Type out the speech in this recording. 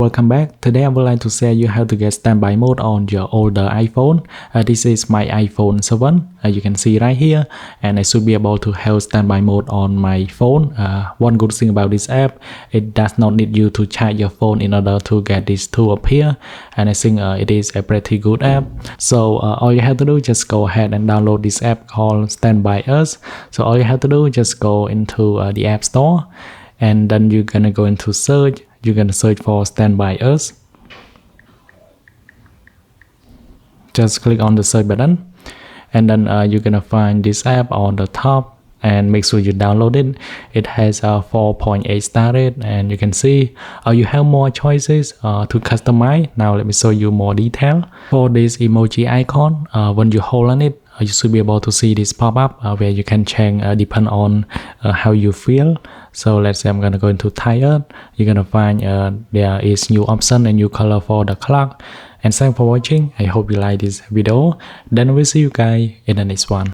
welcome back. Today I would like to share you how to get standby mode on your older iPhone. This is my iPhone 7, you can see right here, and I should be able to have standby mode on my phone. One good thing about this app, it does not need you to charge your phone in order to get this tool up here, and I think it is a pretty good app. So all you have to do, just go ahead and download this app called Standby Us. So all you have to do, just go into the App Store, and then you're gonna go into search. You're gonna search for Standby Us. Just click on the search button, and then you're gonna find this app on the top, and make sure you download it. It has a 4.8 star rate, and you can see you have more choices to customize. Now let me show you more detail. For this emoji icon, when you hold on it, you should be able to see this pop up where you can change depend on how you feel. So let's say I'm gonna go into tired. You're gonna find there is new option and new color for the clock. And thanks for watching. I hope you like this video. Then we'll see you guys in the next one.